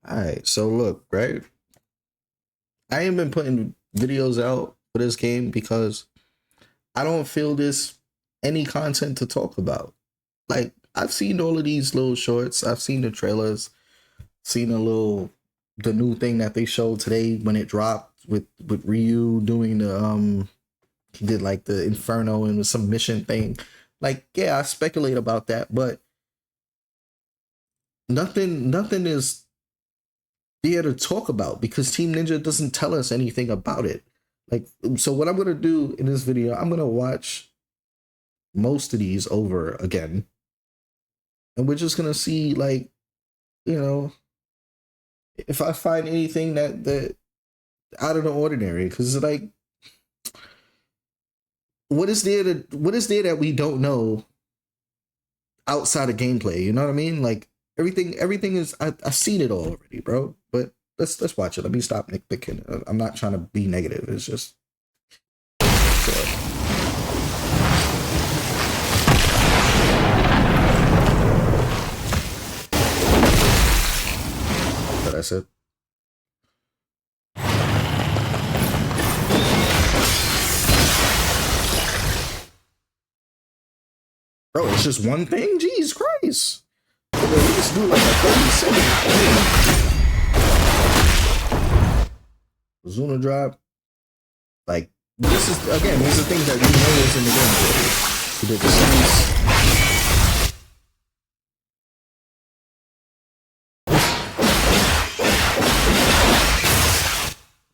All right, so look, right? I ain't been putting videos out for this game because I don't feel there's any content to talk about. Like, I've seen all of these little shorts, I've seen the trailers, seen the new thing that they showed today when it dropped with Ryu doing the he did like the Inferno and some mission thing. Like, yeah, I speculate about that, but nothing is there to talk about because Team Ninja doesn't tell us anything about it. Like, so what I'm gonna do in this video, I'm gonna watch most of these over again, and we're just gonna see, like, you know, if I find anything that out of the ordinary. Because like, what is there that we don't know outside of gameplay? You know what I mean? Like, everything is I've seen it all already, bro. But let's watch it. Let me stop nitpicking. I'm not trying to be negative. It's just what I said. Bro, it's just one thing? Jeez Christ. At least do like a 30-second Zuna drop. Like, this is things that we know is in the game. We did the series.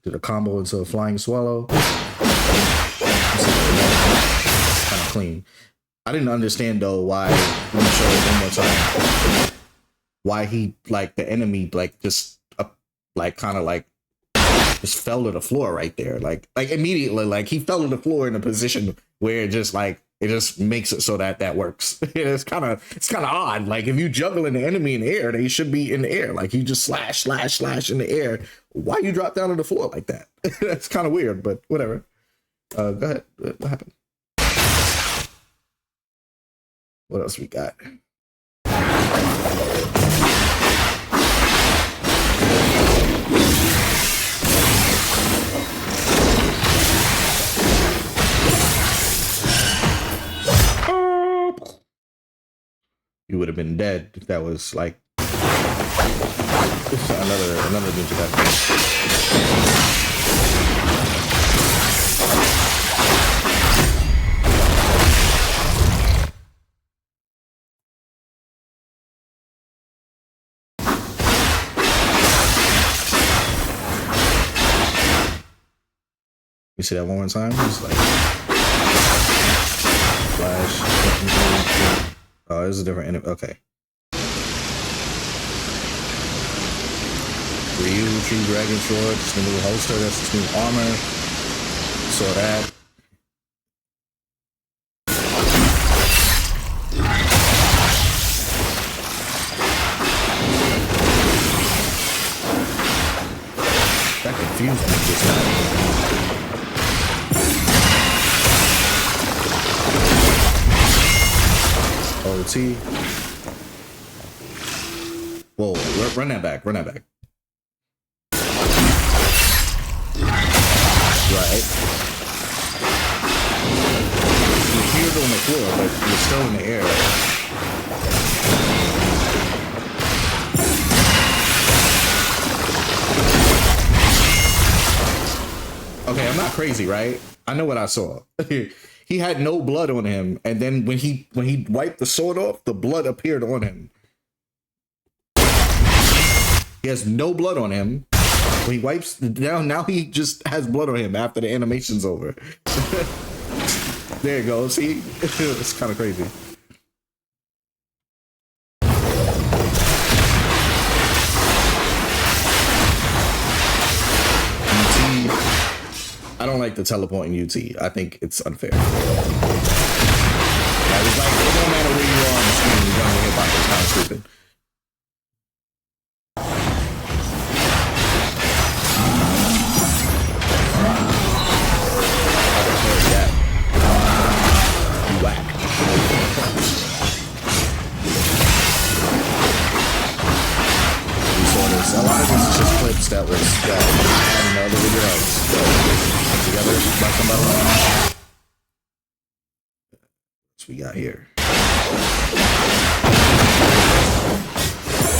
Did a combo into a flying swallow. Kind of clean. I didn't understand though why, let me show it one more time, why he, like, the enemy, like, just like kind of like just fell to the floor right there, like immediately, like he fell to the floor in a position where it just makes it so that works. it's kind of odd. Like, if you juggling the enemy in the air, they should be in the air. Like, you just slash in the air. Why you drop down to the floor like that? That's kind of weird, but whatever. Go ahead. What happened? What else we got? You would have been dead if that was like another ninja guy. You see that one more time? It's like flash. Oh, this is a different enemy. Okay. Ryu, True Dragon Sword. It's the new holster. That's his new armor. Saw that. That confused me just now. OT. Whoa, run that back. Right. You appeared on the floor, but you're still in the air. Okay, I'm not crazy, right? I know what I saw. He had no blood on him, and then when he wiped the sword off, the blood appeared on him. He has no blood on him. When he wipes now he just has blood on him after the animation's over. There you go. See, it's kind of crazy. I don't like the teleporting UT. I think it's unfair. It's like, it don't matter where you are on the screen, you're gonna get by. It's kind of stupid. Whack. We saw this a lot of this is just clips that I had in the other video that was put together by somebody. What we got here?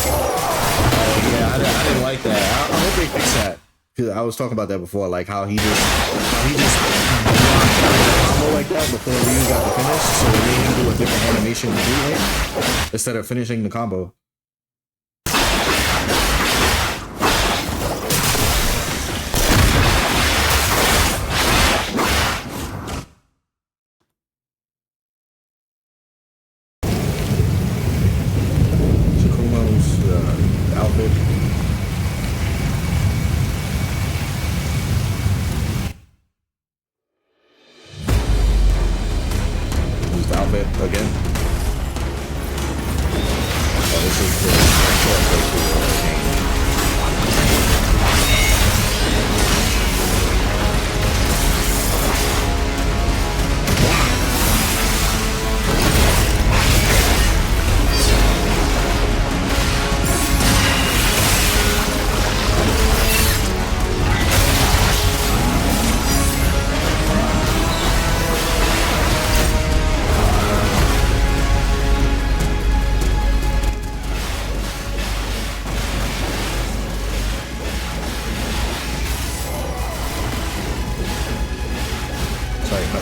Oh yeah, I didn't like that. I hope they fix that. Cause I was talking about that before, like how he just blocked the combo like that before Ryu got the finish, so they made him do a different animation to do it instead of finishing the combo. Outfit. Use the outfit again. Oh, this is the shortcut to the game.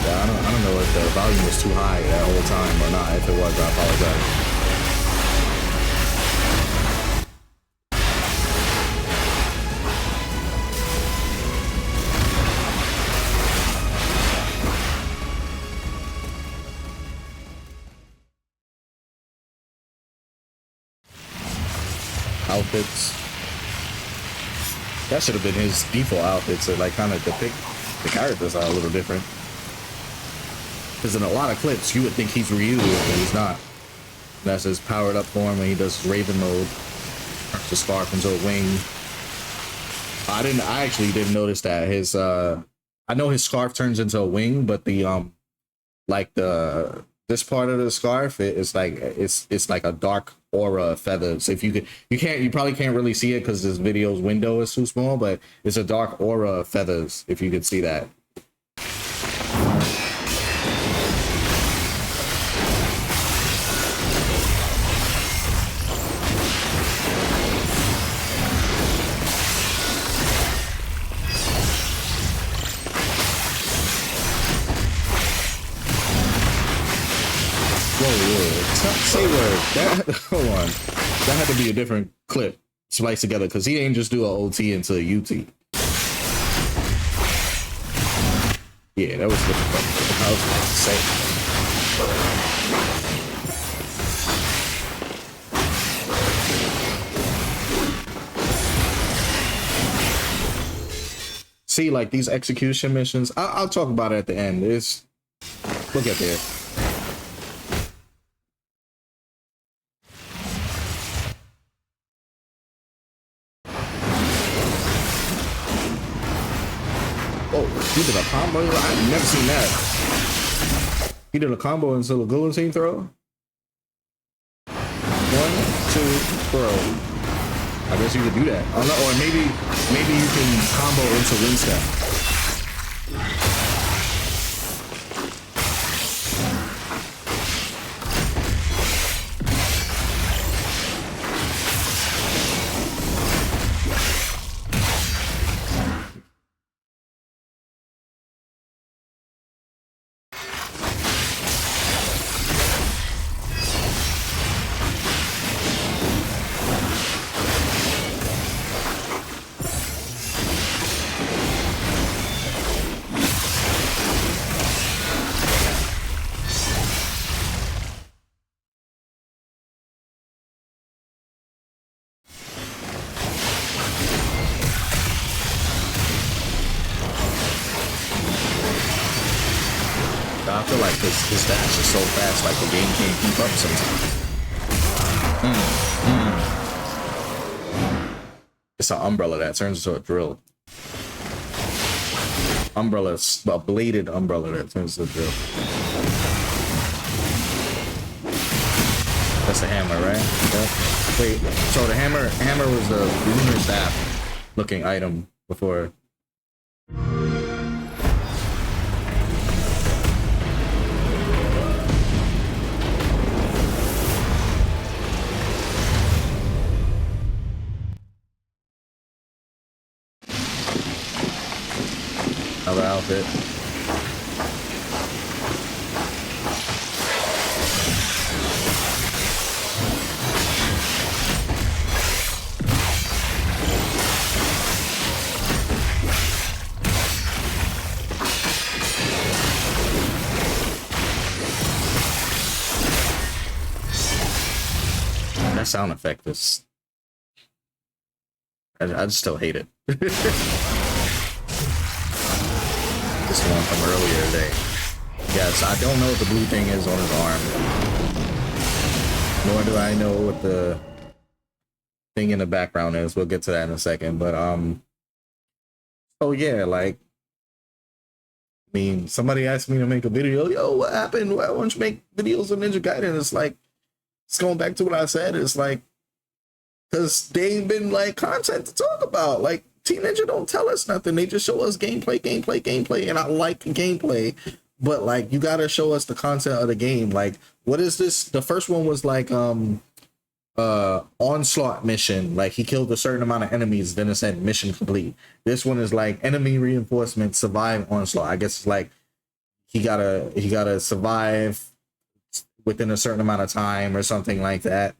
I don't know if the volume was too high that whole time or not. If it was, I apologize. Outfits. That should have been his default outfits to like kind of depict the characters are a little different. Because in a lot of clips, you would think he's Ryu, but he's not. That's his powered up form when he does Raven mode. The scarf into a wing. I actually didn't notice that his I know his scarf turns into a wing, but the like this part of the scarf it's like a dark aura of feathers. If you probably can't really see it because this video's window is too small, but it's a dark aura of feathers if you could see that. Say word. Hold on. That had to be a different clip spliced together because he ain't just do an OT into a UT. Yeah, that was different. I was about to say. See, like these execution missions, I'll talk about it at the end. Look at there. He did a combo? I've never seen that. He did a combo into the guillotine throw? 1, 2, throw. I guess you could do that. Or maybe you can combo into wing step. I feel like his dash is so fast, like the game can't keep up sometimes. It's an umbrella that turns into a drill. Umbrella, a bladed umbrella that turns into a drill. That's a hammer, right? Yeah. Wait, so the hammer was the lunar staff looking item before. Another outfit. That sound effect is... I just still hate it. This one from earlier today. Yes, I don't know what the blue thing is on his arm. Nor do I know what the thing in the background is. We'll get to that in a second. But oh yeah, like, I mean, somebody asked me to make a video. Yo, what happened? Why don't you make videos on Ninja Gaiden? It's like, it's going back to what I said. It's like, because they ain't been like content to talk about. Like, Team Ninja don't tell us nothing. They just show us gameplay. And I like gameplay, but like, you gotta show us the content of the game. Like, what is this? The first one was like onslaught mission. Like, he killed a certain amount of enemies, then it said mission complete. This one is like enemy reinforcement, survive onslaught. I guess it's like he gotta survive within a certain amount of time or something like that.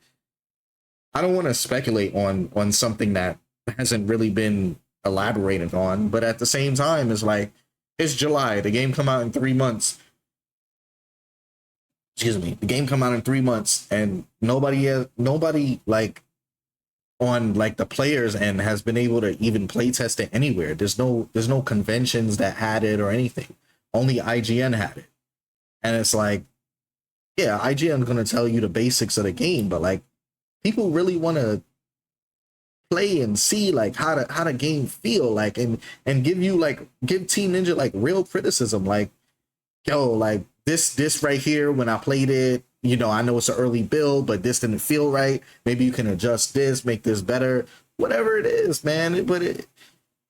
I don't want to speculate on something that hasn't really been elaborated on, but at the same time, it's like, it's July. The game come out in 3 months. Excuse me. The game come out in 3 months, and nobody like on like the players end has been able to even play test it anywhere. There's no conventions that had it or anything. Only IGN had it, and it's like, yeah, IGN is gonna tell you the basics of the game, but like, people really want to play and see like how the game feel like, and give Team Ninja like real criticism. Like, yo, like this right here, when I played it, you know, I know it's an early build, but this didn't feel right. Maybe you can adjust this, make this better, whatever it is, man. But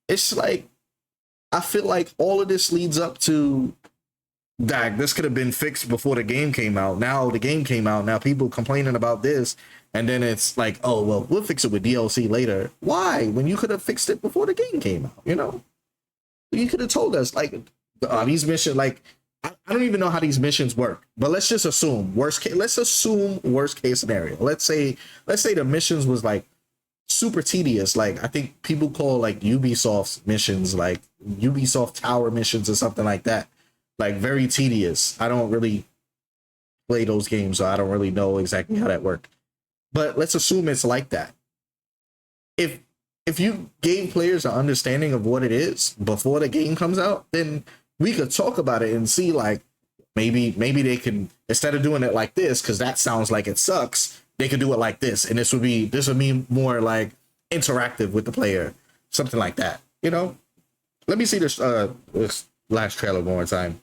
it's like, I feel like all of this leads up to that this could have been fixed before the game came out. Now the game came out, now people complaining about this, and then it's like, oh well, we'll fix it with DLC later. Why? When you could have fixed it before the game came out, you know? You could have told us, like, these missions, like, I don't even know how these missions work, but let's just assume worst case scenario. Let's say the missions was like super tedious. Like, I think people call like Ubisoft's missions like Ubisoft Tower missions or something like that. Like, very tedious. I don't really play those games, so I don't really know exactly how that works. But let's assume it's like that. If you gave players an understanding of what it is before the game comes out, then we could talk about it and see, like, maybe they can, instead of doing it like this, because that sounds like it sucks, they could do it like this, and this would be more like interactive with the player, something like that, you know? Let me see this last trailer one more time.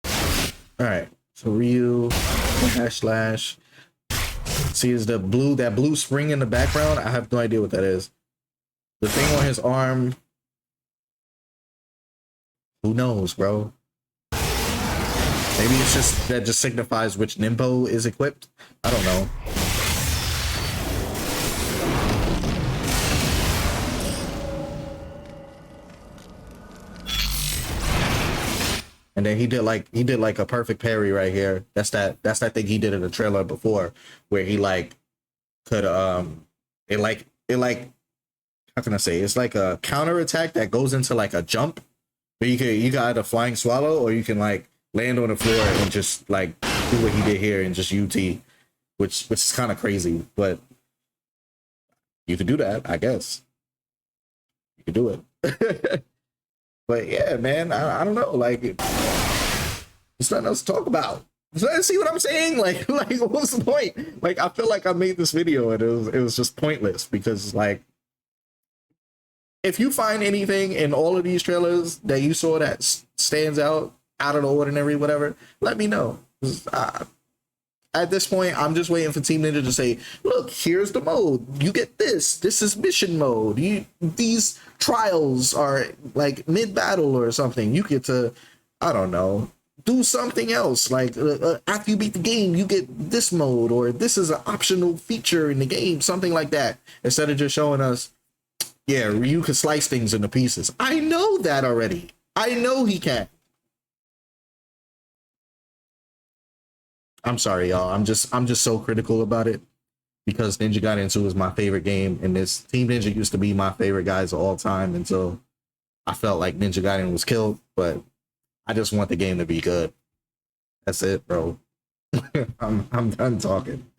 All right, so Ryu slash. See, is that blue spring in the background? I have no idea what that is. The thing on his arm. Who knows, bro? Maybe it's just that just signifies which Nimbo is equipped. I don't know. And then he did like a perfect parry right here. That's that thing he did in the trailer before, where he like could it like how can I say, it's like a counter attack that goes into like a jump. But you got either flying swallow, or you can like land on the floor and just like do what he did here and just UT, which is kind of crazy, but you could do that, I guess. You could do it. But yeah, man, I don't know. Like, there's nothing else to talk about. See what I'm saying? Like what was the point? Like, I feel like I made this video and it was just pointless, because like, if you find anything in all of these trailers that you saw that stands out of the ordinary, whatever, let me know. at this point, I'm just waiting for Team Ninja to say, look, here's the mode. You get this. This is mission mode. These trials are like mid-battle or something. You get to, I don't know, do something else. Like after you beat the game, you get this mode, or this is an optional feature in the game, something like that. Instead of just showing us, yeah, Ryu can slice things into pieces. I know that already. I know he can. I'm sorry, y'all. I'm just so critical about it because Ninja Gaiden 2 is my favorite game, and this Team Ninja used to be my favorite guys of all time until I felt like Ninja Gaiden was killed. But I just want the game to be good. That's it, bro. I'm done talking.